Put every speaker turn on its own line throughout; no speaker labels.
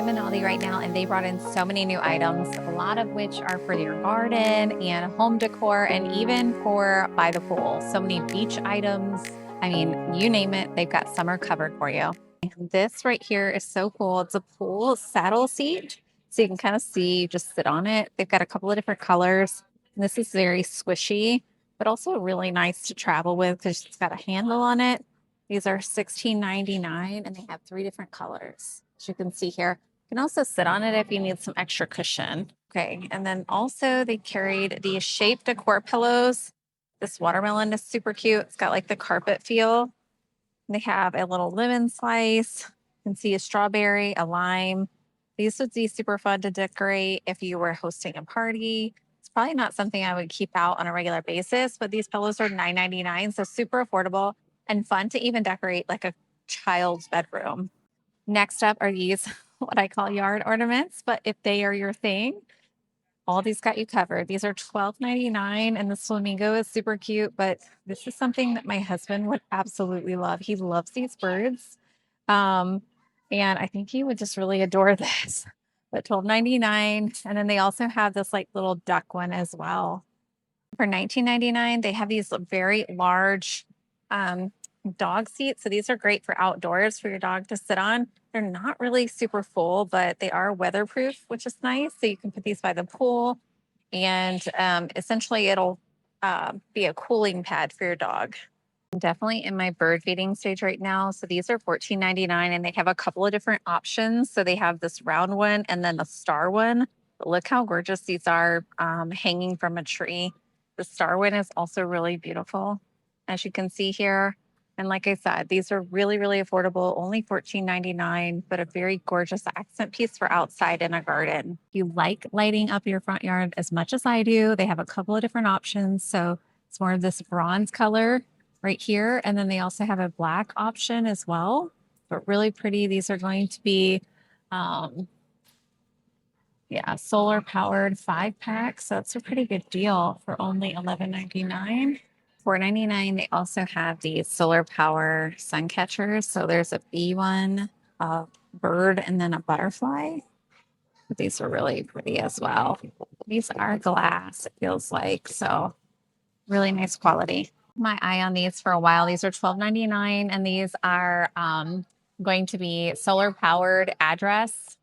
in Aldi right now and they brought in so many new items, a lot of which are for your garden and home decor and even for by the pool. So many beach items. I mean, you name it, they've got summer covered for you. This right here is so cool. It's a pool saddle seat. So you can kind of see, just sit on it. They've got a couple of different colors. And this is very squishy, but also really nice to travel with because it's got a handle on it. These are $16.99 and they have 3 different colors. As you can see here, you can also sit on it if you need some extra cushion. Okay, and then also they carried these shaped decor pillows. This watermelon is super cute. It's got like the carpet feel. They have a little lemon slice. You can see a strawberry, a lime. These would be super fun to decorate if you were hosting a party. It's probably not something I would keep out on a regular basis, but these pillows are $9.99, so super affordable and fun to even decorate like a child's bedroom. Next up are these, what I call yard ornaments, but if they are your thing, Aldi's got you covered. These are $12.99 and this flamingo is super cute, but this is something that my husband would absolutely love. He loves these birds. Um, and I think he would just really adore this. But $12.99. And then they also have this like little duck one as well. For $19.99, they have these very large dog seats. So these are great for outdoors for your dog to sit on. They're not really super full, but they are weatherproof, which is nice. So you can put these by the pool and essentially it'll be a cooling pad for your dog. I'm definitely in my bird feeding stage right now. So these are $14.99 and they have a couple of different options. So they have this round one and then the star one. But look how gorgeous these are hanging from a tree. The star one is also really beautiful, as you can see here. And like I said, these are really, really affordable, only $14.99, but a very gorgeous accent piece for outside in a garden. If you like lighting up your front yard as much as I do, they have a couple of different options. So it's more of this bronze color right here. And then they also have a black option as well, but really pretty. These are going to be, solar powered 5-pack. So it's a pretty good deal for only $11.99. $4.99. They also have these solar power sun catchers. So there's a bee one, a bird, and then a butterfly. These are really pretty as well. These are glass, it feels like. So really nice quality. My eye on these for a while. These are $12.99 and these are going to be solar powered address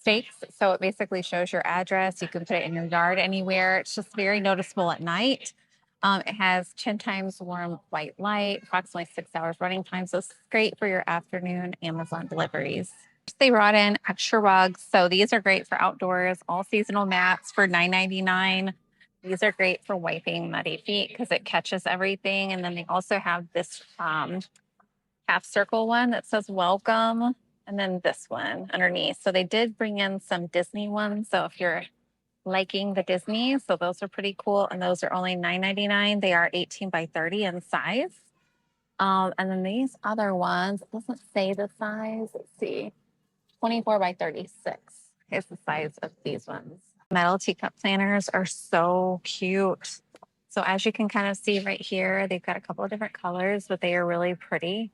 stakes. So it basically shows your address. You can put it in your yard anywhere. It's just very noticeable at night. It has 10 times warm white light, approximately 6 hours running time. So it's great for your afternoon Amazon deliveries. They brought in extra rugs. So these are great for outdoors, all seasonal mats for $9.99. These are great for wiping muddy feet because it catches everything. And then they also have this half circle one that says welcome. And then this one underneath. So they did bring in some Disney ones. So if you're liking the Disney, so those are pretty cool. And those are only $9.99. They are 18 by 30 in size. And then these other ones, it doesn't say the size. Let's see. 24 by 36 is the size of these ones. Metal teacup planters are so cute. So as you can kind of see right here, they've got a couple of different colors, but they are really pretty.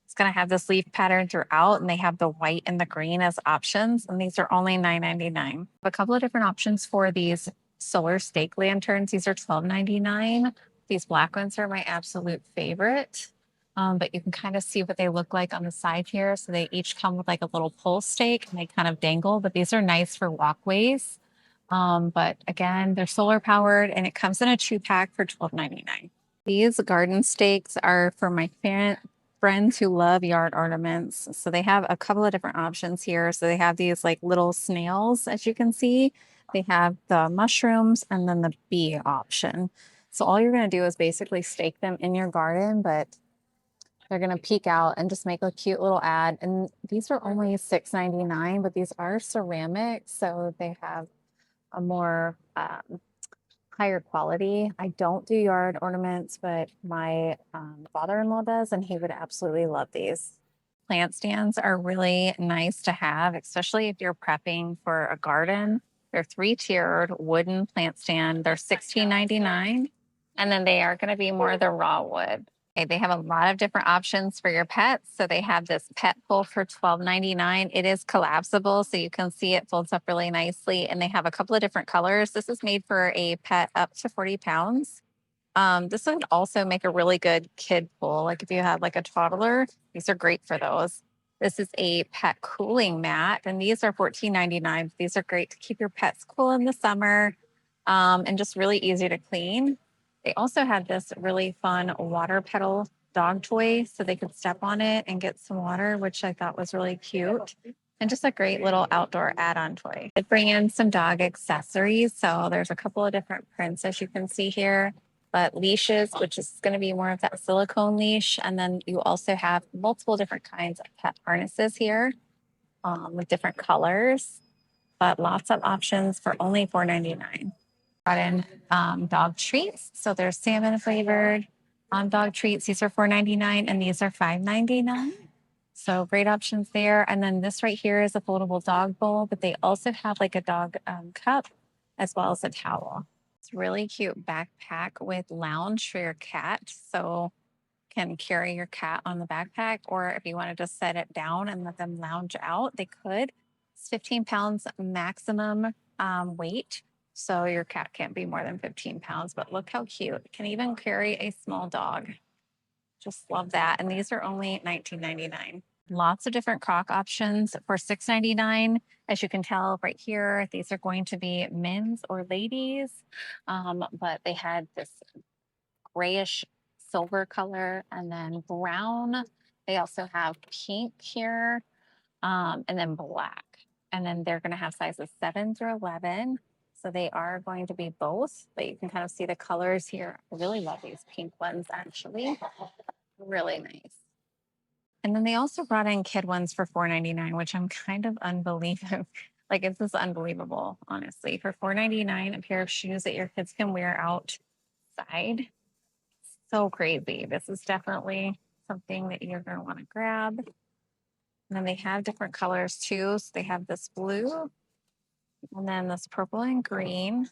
It's going to have this leaf pattern throughout, and they have the white and the green as options, and these are only $9.99. A couple of different options for these solar stake lanterns. These are $12.99. These black ones are my absolute favorite, but you can kind of see what they look like on the side here. So they each come with like a little pole stake, and they kind of dangle, but these are nice for walkways. But again, they're solar powered, and it comes in a 2-pack for $12.99. These garden stakes are for my friends who love yard ornaments. So they have a couple of different options here. So they have these like little snails, as you can see. They have the mushrooms and then the bee option. So all you're going to do is basically stake them in your garden, but they're going to peek out and just make a cute little ad. And these are only $6.99, but these are ceramic. So they have a more higher quality. I don't do yard ornaments, but my father-in-law does, and he would absolutely love these. Plant stands are really nice to have, especially if you're prepping for a garden. They're 3-tiered wooden plant stand. They're $16.99, and then they are going to be more the raw wood. Okay, they have a lot of different options for your pets. So they have this pet pool for $12.99. It is collapsible, so you can see it folds up really nicely. And they have a couple of different colors. This is made for a pet up to 40 pounds. This would also make a really good kid pool. Like if you had like a toddler, these are great for those. This is a pet cooling mat, and these are $14.99. These are great to keep your pets cool in the summer, and just really easy to clean. They also had this really fun water pedal dog toy so they could step on it and get some water, which I thought was really cute. And just a great little outdoor add on toy. It bring in some dog accessories. So there's a couple of different prints as you can see here, but leashes, which is going to be more of that silicone leash. And then you also have multiple different kinds of pet harnesses here, with different colors, but lots of options for only $4.99. Brought in dog treats. So they're salmon flavored dog treats. These are $4.99 and these are $5.99. So great options there. And then this right here is a foldable dog bowl, but they also have like a dog cup as well as a towel. It's a really cute backpack with lounge for your cat. So can carry your cat on the backpack, or if you wanted to set it down and let them lounge out, they could. It's 15 pounds maximum weight. So your cat can't be more than 15 pounds, but look how cute. It can even carry a small dog. Just love that. And these are only $19.99. Lots of different crock options for $6.99. As you can tell right here, these are going to be men's or ladies. But they had this grayish silver color and then brown. They also have pink here, and then black. And then they're going to have sizes 7 through 11. So they are going to be both, but you can kind of see the colors here. I really love these pink ones actually. Really nice. And then they also brought in kid ones for $4.99, which I'm kind of unbelievable. Like it's just unbelievable, honestly. For $4.99, a pair of shoes that your kids can wear outside. So crazy. This is definitely something that you're going to want to grab. And then they have different colors too. So they have this blue and then this purple and green.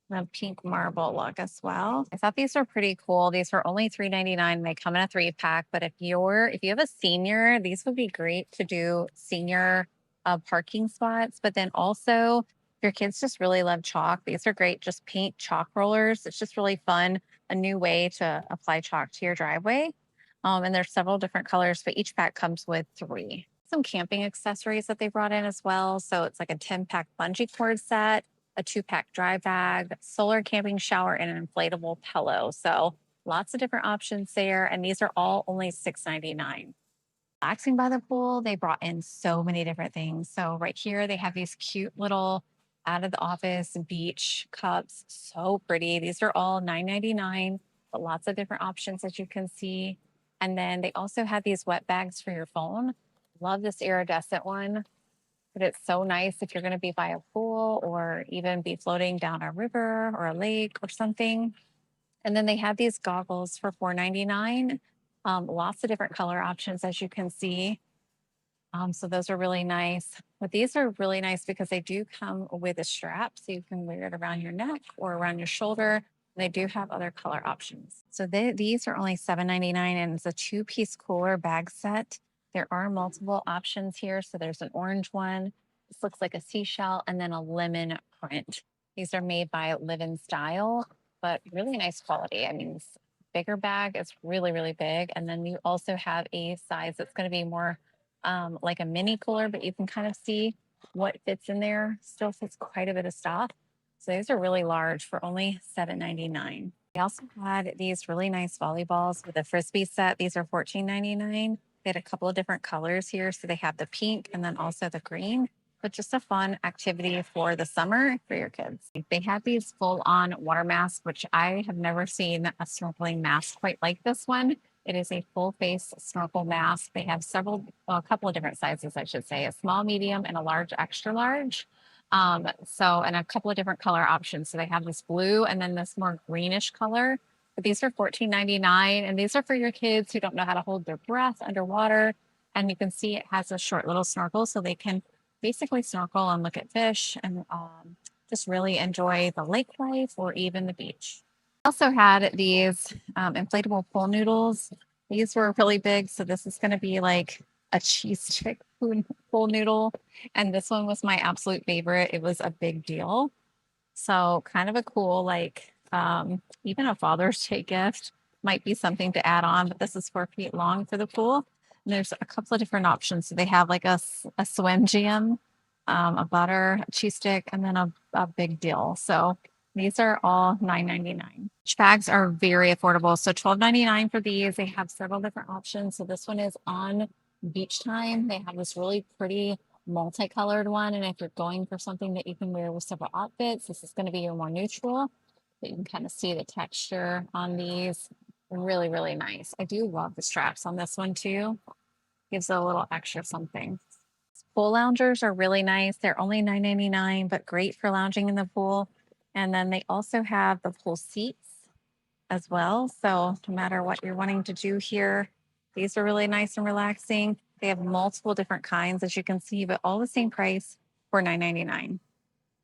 And a pink marble look as well. I thought these were pretty cool. These were only $3.99. They come in a 3-pack. But if you have a senior, these would be great to do senior parking spots. But then also, if your kids just really love chalk, these are great. Just paint chalk rollers. It's just really fun. A new way to apply chalk to your driveway. And there's several different colors, but each pack comes with 3. Some camping accessories that they brought in as well. So it's like a 10-pack bungee cord set, a 2-pack dry bag, solar camping shower, and an inflatable pillow. So lots of different options there. And these are all only $6.99. Relaxing by the pool, they brought in so many different things. So right here, they have these cute little out of the office beach cups. So pretty. These are all $9.99, but lots of different options as you can see. And then they also have these wet bags for your phone. Love this iridescent one. But it's so nice if you're going to be by a pool or even be floating down a river or a lake or something. And then they have these goggles for $4.99. Lots of different color options, as you can see. So those are really nice. But these are really nice because they do come with a strap, so you can wear it around your neck or around your shoulder. They do have other color options. So these are only $7.99, and it's a 2-piece cooler bag set. There are multiple options here. So there's an orange one. This looks like a seashell, and then a lemon print. These are made by Live in Style, but really nice quality. I mean, this bigger bag is really, really big. And then you also have a size that's going to be more like a mini cooler, but you can kind of see what fits in there. Still fits quite a bit of stuff. So these are really large for only $7.99. They also had these really nice volleyballs with a frisbee set. These are $14.99. They had a couple of different colors here. So they have the pink and then also the green, but just a fun activity for the summer for your kids. They had these full-on water masks, which I have never seen a snorkeling mask quite like this one. It is a full face snorkel mask. They have a couple of different sizes, I should say, a small, medium, and a large, extra large. And a couple of different color options. So they have this blue and then this more greenish color. But these are $14.99, and these are for your kids who don't know how to hold their breath underwater. And you can see it has a short little snorkel, so they can basically snorkel and look at fish and just really enjoy the lake life or even the beach. Also had these inflatable pool noodles. These were really big, so this is going to be like a cheese stick pool noodle, and this one was my absolute favorite. It was a big deal. So kind of a cool, like even a Father's Day gift might be something to add on, but this is 4 feet long for the pool. And there's a couple of different options. So they have like a swim jam, a butter, a cheese stick, and then a big deal. So these are all $9.99. Beach bags are very affordable. So $12.99 for these. They have several different options. So this one is on beach time. They have this really pretty multicolored one. And if you're going for something that you can wear with several outfits, this is going to be your more neutral. But you can kind of see the texture on these. Really, really nice. I do love the straps on this one too. Gives it a little extra something. Pool loungers are really nice. They're only $9.99, but great for lounging in the pool. And then they also have the pool seats as well. So no matter what you're wanting to do here, these are really nice and relaxing. They have multiple different kinds, as you can see, but all the same price for $9.99.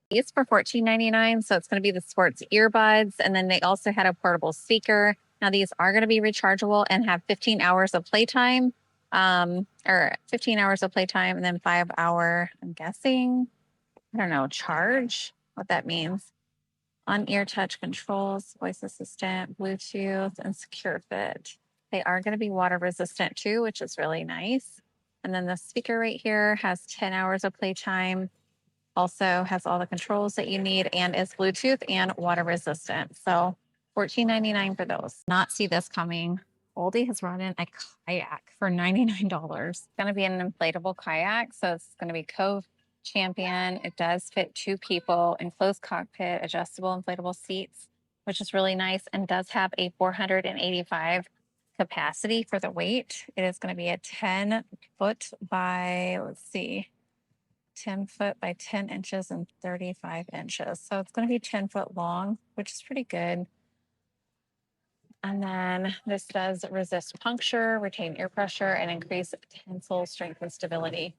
These for $14.99. So it's going to be the sports earbuds. And then they also had a portable speaker. Now these are going to be rechargeable and have 15 hours of playtime. Or 15 hours of playtime and then 5 hour, I'm guessing, I don't know, charge, what that means. On ear touch controls, voice assistant, Bluetooth, and secure fit. They are going to be water resistant too, which is really nice. And then the speaker right here has 10 hours of playtime. Also has all the controls that you need and is Bluetooth and water resistant. So $14.99 for those. Not see this coming. Aldi has run in a kayak for $99. It's going to be an inflatable kayak. So it's going to be Cove Champion. It does fit 2 people, enclosed cockpit, adjustable inflatable seats, which is really nice, and does have a 485 capacity for the weight. It is going to be a 10 foot by, let's see, 10 foot by 10 inches and 35 inches. So it's going to be 10 foot long, which is pretty good. And then this does resist puncture, retain air pressure, and increase tensile strength and stability.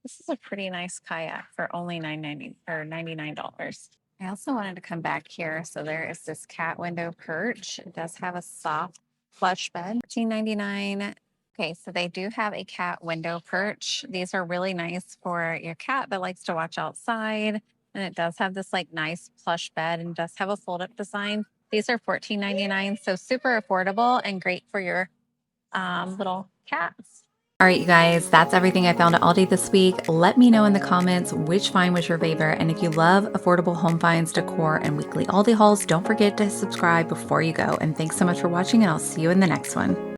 This is a pretty nice kayak for only $9.90 or $99. I also wanted to come back here. So there is this cat window perch. It does have a soft plush bed, $14.99. Okay, so they do have a cat window perch. These are really nice for your cat that likes to watch outside. And it does have this like nice plush bed and does have a fold up design. These are $14.99, so super affordable and great for your little cats. All right, you guys, that's everything I found at Aldi this week. Let me know in the comments which find was your favorite. And if you love affordable home finds, decor, and weekly Aldi hauls, don't forget to subscribe before you go. And thanks so much for watching, and I'll see you in the next one.